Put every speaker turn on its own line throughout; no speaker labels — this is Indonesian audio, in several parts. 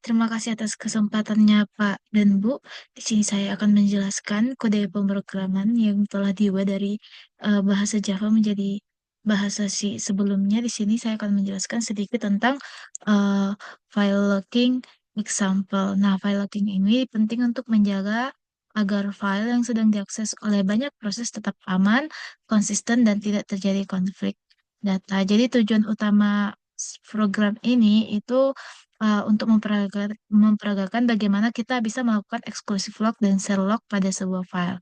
Terima kasih atas kesempatannya, Pak dan Bu. Di sini saya akan menjelaskan kode pemrograman yang telah diubah dari bahasa Java menjadi bahasa C sebelumnya. Di sini saya akan menjelaskan sedikit tentang eh, file locking example. Nah, file locking ini penting untuk menjaga agar file yang sedang diakses oleh banyak proses tetap aman, konsisten, dan tidak terjadi konflik data. Jadi tujuan utama program ini itu untuk memperagakan bagaimana kita bisa melakukan exclusive lock dan share lock pada sebuah file.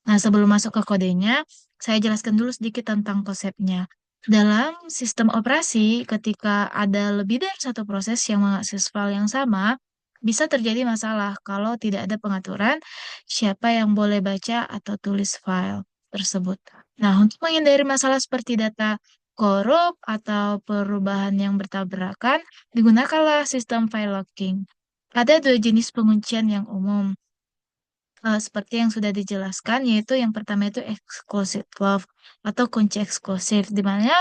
Nah, sebelum masuk ke kodenya, saya jelaskan dulu sedikit tentang konsepnya. Dalam sistem operasi, ketika ada lebih dari satu proses yang mengakses file yang sama, bisa terjadi masalah kalau tidak ada pengaturan siapa yang boleh baca atau tulis file tersebut. Nah, untuk menghindari masalah seperti data korup atau perubahan yang bertabrakan, digunakanlah sistem file locking. Ada dua jenis penguncian yang umum, seperti yang sudah dijelaskan, yaitu yang pertama itu exclusive love atau kunci eksklusif, di mana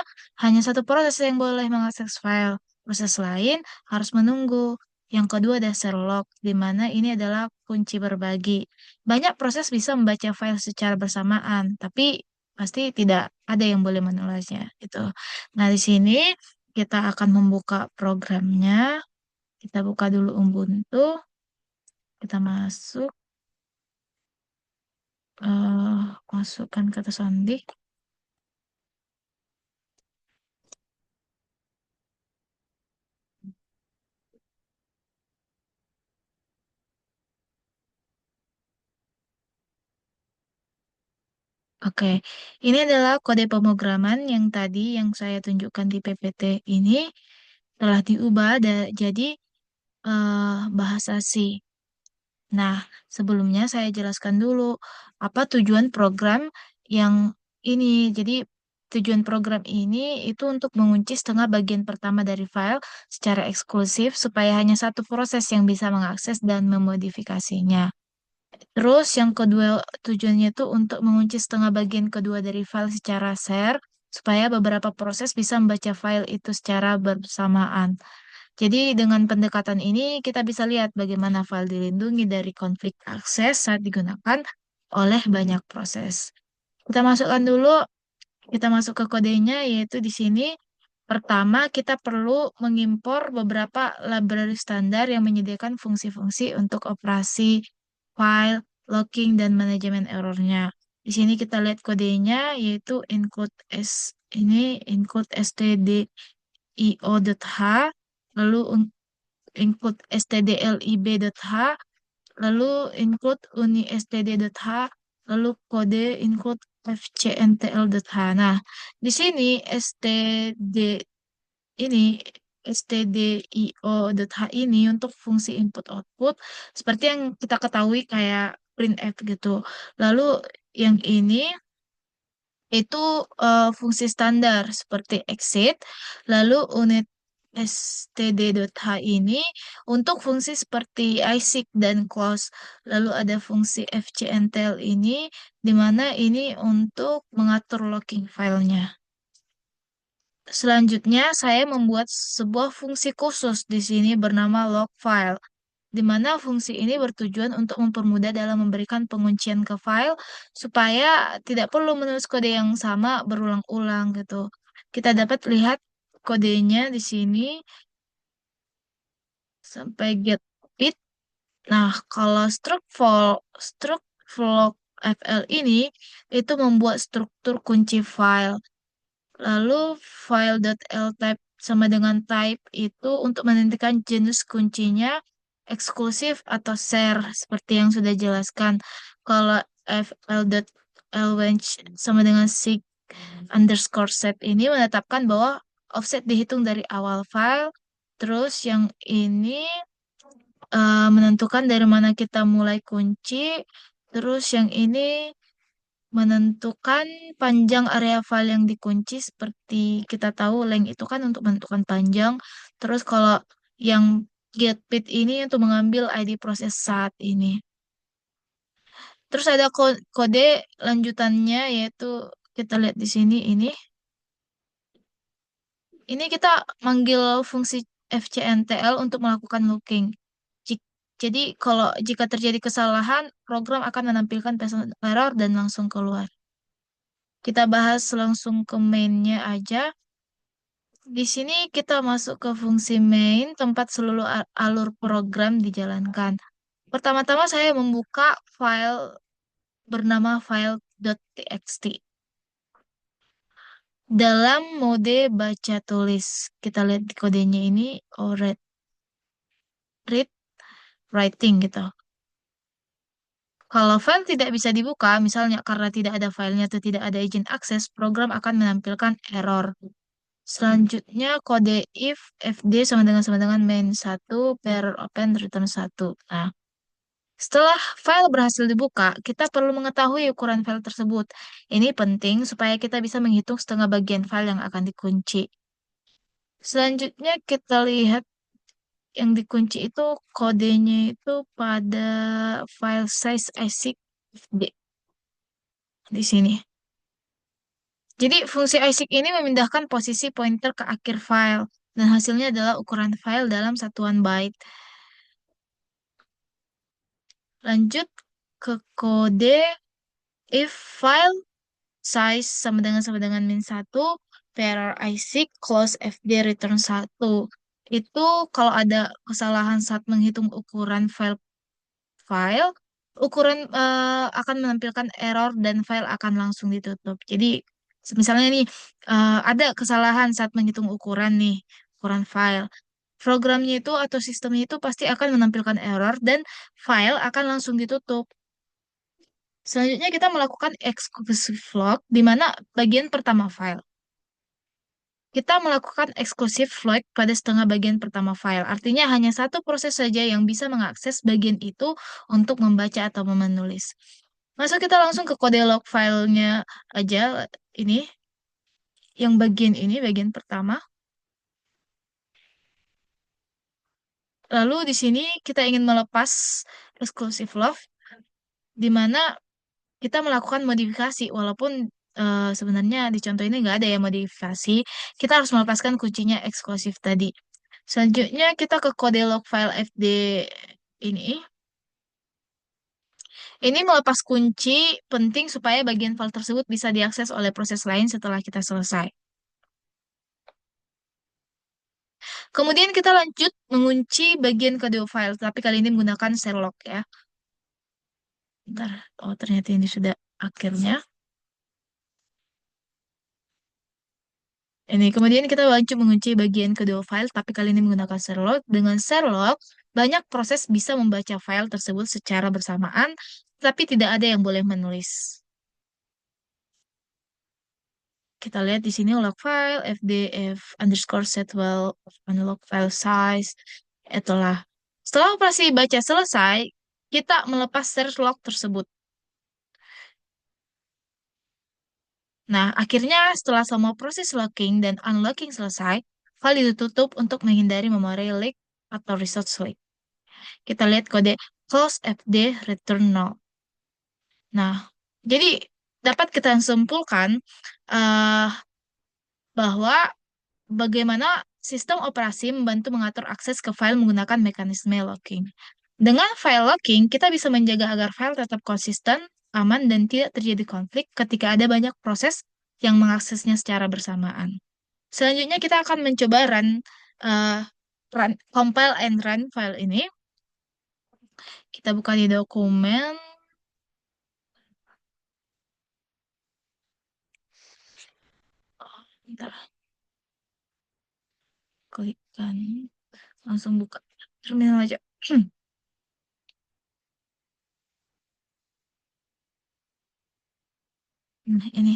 hanya satu proses yang boleh mengakses file, proses lain harus menunggu. Yang kedua ada Sherlock, di mana ini adalah kunci berbagi. Banyak proses bisa membaca file secara bersamaan, tapi pasti tidak ada yang boleh menulisnya. Gitu. Nah, di sini kita akan membuka programnya. Kita buka dulu Ubuntu, kita eh masukkan kata sandi. Oke, ini adalah kode pemrograman yang tadi yang saya tunjukkan di PPT ini telah diubah jadi bahasa C. Nah, sebelumnya saya jelaskan dulu apa tujuan program yang ini. Jadi, tujuan program ini itu untuk mengunci setengah bagian pertama dari file secara eksklusif supaya hanya satu proses yang bisa mengakses dan memodifikasinya. Terus yang kedua tujuannya itu untuk mengunci setengah bagian kedua dari file secara share supaya beberapa proses bisa membaca file itu secara bersamaan. Jadi dengan pendekatan ini kita bisa lihat bagaimana file dilindungi dari konflik akses saat digunakan oleh banyak proses. Kita masukkan dulu, kita masuk ke kodenya yaitu di sini pertama kita perlu mengimpor beberapa library standar yang menyediakan fungsi-fungsi untuk operasi file, locking, dan manajemen errornya. Di sini kita lihat kodenya yaitu include stdio.h, lalu include stdlib.h, lalu include unistd.h, lalu kode include fcntl.h. Nah, di sini ini stdio.h ini untuk fungsi input output seperti yang kita ketahui kayak printf gitu. Lalu yang ini itu fungsi standar seperti exit, lalu unit std.h ini untuk fungsi seperti iseek dan close, lalu ada fungsi fcntl ini di mana ini untuk mengatur locking filenya. Selanjutnya, saya membuat sebuah fungsi khusus di sini bernama log file, di mana fungsi ini bertujuan untuk mempermudah dalam memberikan penguncian ke file supaya tidak perlu menulis kode yang sama berulang-ulang gitu. Kita dapat lihat kodenya di sini sampai get bit. Nah, kalau struct float fl ini itu membuat struktur kunci file. Lalu file.ltype sama dengan type itu untuk menentukan jenis kuncinya eksklusif atau share seperti yang sudah jelaskan. Kalau fl.lwench sama dengan sig underscore set ini menetapkan bahwa offset dihitung dari awal file. Terus yang ini menentukan dari mana kita mulai kunci. Terus yang ini menentukan panjang area file yang dikunci seperti kita tahu length itu kan untuk menentukan panjang. Terus kalau yang get bit ini untuk mengambil ID proses saat ini. Terus ada kode lanjutannya yaitu kita lihat di sini ini. Ini kita manggil fungsi fcntl untuk melakukan looking. Jadi kalau jika terjadi kesalahan, program akan menampilkan pesan error dan langsung keluar. Kita bahas langsung ke mainnya aja. Di sini kita masuk ke fungsi main, tempat seluruh alur program dijalankan. Pertama-tama saya membuka file bernama file.txt. Dalam mode baca tulis, kita lihat di kodenya ini, oh, read writing gitu. Kalau file tidak bisa dibuka, misalnya karena tidak ada filenya atau tidak ada izin akses, program akan menampilkan error. Selanjutnya kode if fd sama dengan main satu per open return satu. Nah, setelah file berhasil dibuka, kita perlu mengetahui ukuran file tersebut. Ini penting supaya kita bisa menghitung setengah bagian file yang akan dikunci. Selanjutnya kita lihat yang dikunci itu kodenya itu pada file size ASIC fd di sini. Jadi fungsi ASIC ini memindahkan posisi pointer ke akhir file dan hasilnya adalah ukuran file dalam satuan byte. Lanjut ke kode if file size sama dengan min satu per ASIC close fd return satu. Itu kalau ada kesalahan saat menghitung ukuran file, ukuran akan menampilkan error dan file akan langsung ditutup. Jadi, misalnya nih, ada kesalahan saat menghitung ukuran nih, ukuran file. Programnya itu atau sistemnya itu pasti akan menampilkan error dan file akan langsung ditutup. Selanjutnya kita melakukan exclusive log di mana bagian pertama file. Kita melakukan exclusive log pada setengah bagian pertama file. Artinya hanya satu proses saja yang bisa mengakses bagian itu untuk membaca atau menulis. Masuk kita langsung ke kode log filenya aja. Ini, yang bagian ini, bagian pertama. Lalu di sini kita ingin melepas exclusive log, di mana kita melakukan modifikasi. Walaupun sebenarnya di contoh ini nggak ada ya modifikasi. Kita harus melepaskan kuncinya eksklusif tadi. Selanjutnya kita ke kode log file fd ini. Ini melepas kunci penting supaya bagian file tersebut bisa diakses oleh proses lain setelah kita selesai. Kemudian kita lanjut mengunci bagian kedua file, tapi kali ini menggunakan Sherlock ya. Bentar. Oh, ternyata ini sudah akhirnya. Ini kemudian kita lanjut mengunci bagian kedua file, tapi kali ini menggunakan Sherlock. Dengan Sherlock, banyak proses bisa membaca file tersebut secara bersamaan, tapi tidak ada yang boleh menulis. Kita lihat di sini log file, fdf underscore setwell, unlock file size, itulah. Setelah operasi baca selesai, kita melepas Sherlock tersebut. Nah, akhirnya setelah semua proses locking dan unlocking selesai, file ditutup untuk menghindari memory leak atau resource leak. Kita lihat kode close fd return null. Nah, jadi dapat kita simpulkan eh, bahwa bagaimana sistem operasi membantu mengatur akses ke file menggunakan mekanisme locking. Dengan file locking, kita bisa menjaga agar file tetap konsisten, aman, dan tidak terjadi konflik ketika ada banyak proses yang mengaksesnya secara bersamaan. Selanjutnya kita akan mencoba compile and run file ini. Kita buka di dokumen. Oh, bentar, klikkan. Langsung buka terminal aja. Nah, ini.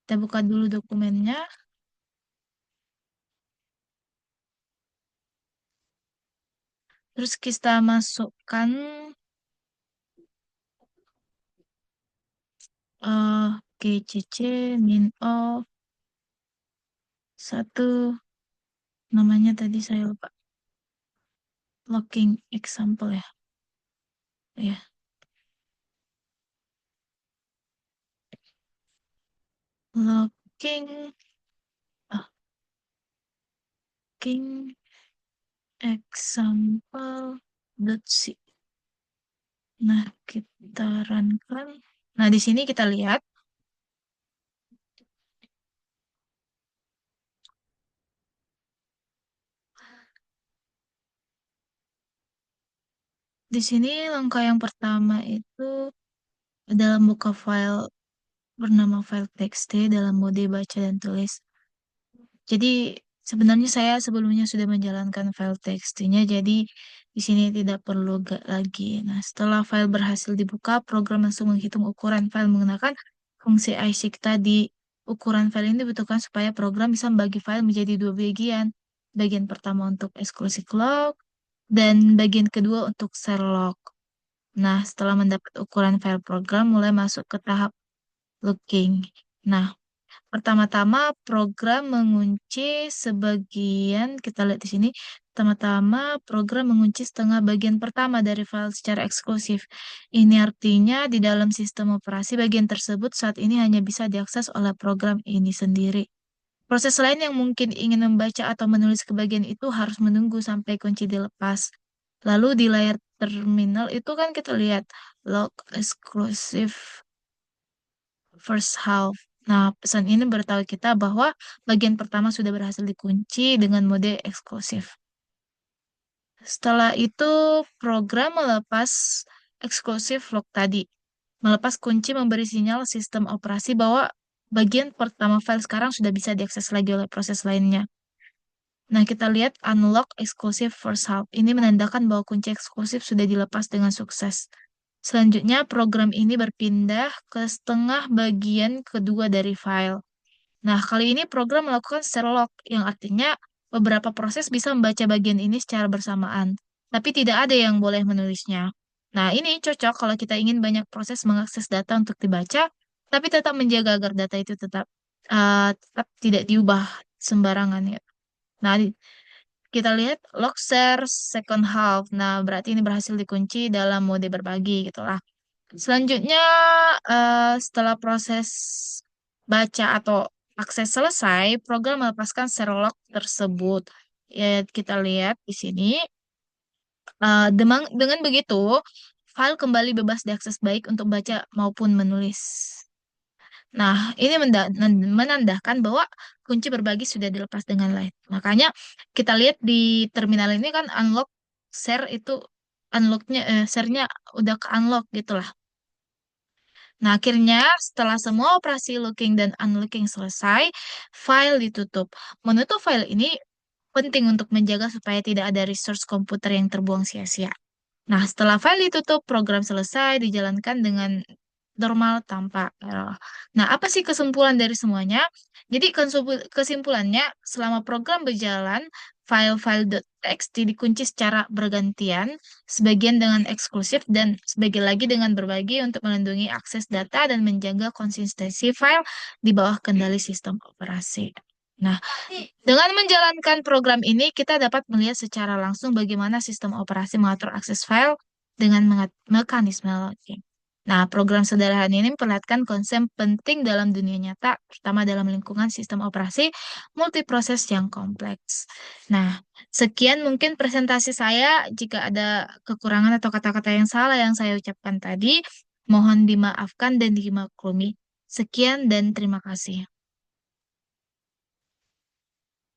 Kita buka dulu dokumennya. Terus kita masukkan GCC min of satu, namanya tadi saya lupa. Locking example ya. Ya, locking ah, locking example. .c. Nah, kita runkan. Nah, di sini kita lihat, di sini langkah yang pertama itu dalam buka file bernama file txt dalam mode baca dan tulis. Jadi sebenarnya saya sebelumnya sudah menjalankan file txt-nya, jadi di sini tidak perlu lagi. Nah, setelah file berhasil dibuka, program langsung menghitung ukuran file menggunakan fungsi iSeek tadi. Ukuran file ini dibutuhkan supaya program bisa membagi file menjadi dua bagian. Bagian pertama untuk exclusive log, dan bagian kedua untuk share log. Nah, setelah mendapat ukuran file program, mulai masuk ke tahap looking. Nah, pertama-tama program mengunci sebagian, kita lihat di sini. Pertama-tama program mengunci setengah bagian pertama dari file secara eksklusif. Ini artinya di dalam sistem operasi bagian tersebut saat ini hanya bisa diakses oleh program ini sendiri. Proses lain yang mungkin ingin membaca atau menulis ke bagian itu harus menunggu sampai kunci dilepas. Lalu di layar terminal itu kan kita lihat log exclusive first half. Nah, pesan ini beritahu kita bahwa bagian pertama sudah berhasil dikunci dengan mode eksklusif. Setelah itu, program melepas eksklusif log tadi. Melepas kunci memberi sinyal sistem operasi bahwa bagian pertama file sekarang sudah bisa diakses lagi oleh proses lainnya. Nah, kita lihat unlock exclusive first half. Ini menandakan bahwa kunci eksklusif sudah dilepas dengan sukses. Selanjutnya, program ini berpindah ke setengah bagian kedua dari file. Nah, kali ini program melakukan Sherlock, yang artinya beberapa proses bisa membaca bagian ini secara bersamaan, tapi tidak ada yang boleh menulisnya. Nah, ini cocok kalau kita ingin banyak proses mengakses data untuk dibaca, tapi tetap menjaga agar data itu tetap tidak diubah sembarangan ya. Nah, kita lihat log share second half. Nah, berarti ini berhasil dikunci dalam mode berbagi gitu lah. Selanjutnya, setelah proses baca atau akses selesai, program melepaskan Sherlock tersebut. Ya, kita lihat di sini. Dengan begitu, file kembali bebas diakses baik untuk baca maupun menulis. Nah, ini menandakan bahwa kunci berbagi sudah dilepas dengan lain. Makanya kita lihat di terminal ini kan unlock share itu share-nya udah ke unlock gitu lah. Nah, akhirnya setelah semua operasi looking dan unlooking selesai, file ditutup. Menutup file ini penting untuk menjaga supaya tidak ada resource komputer yang terbuang sia-sia. Nah, setelah file ditutup, program selesai dijalankan dengan normal tanpa error. Nah, apa sih kesimpulan dari semuanya? Jadi, kesimpulannya, selama program berjalan, file-file .txt dikunci secara bergantian, sebagian dengan eksklusif dan sebagian lagi dengan berbagi untuk melindungi akses data dan menjaga konsistensi file di bawah kendali sistem operasi. Nah, dengan menjalankan program ini, kita dapat melihat secara langsung bagaimana sistem operasi mengatur akses file dengan mekanisme login. Nah, program sederhana ini memperlihatkan konsep penting dalam dunia nyata, terutama dalam lingkungan sistem operasi multiproses yang kompleks. Nah, sekian mungkin presentasi saya. Jika ada kekurangan atau kata-kata yang salah yang saya ucapkan tadi, mohon dimaafkan dan dimaklumi. Sekian dan terima kasih.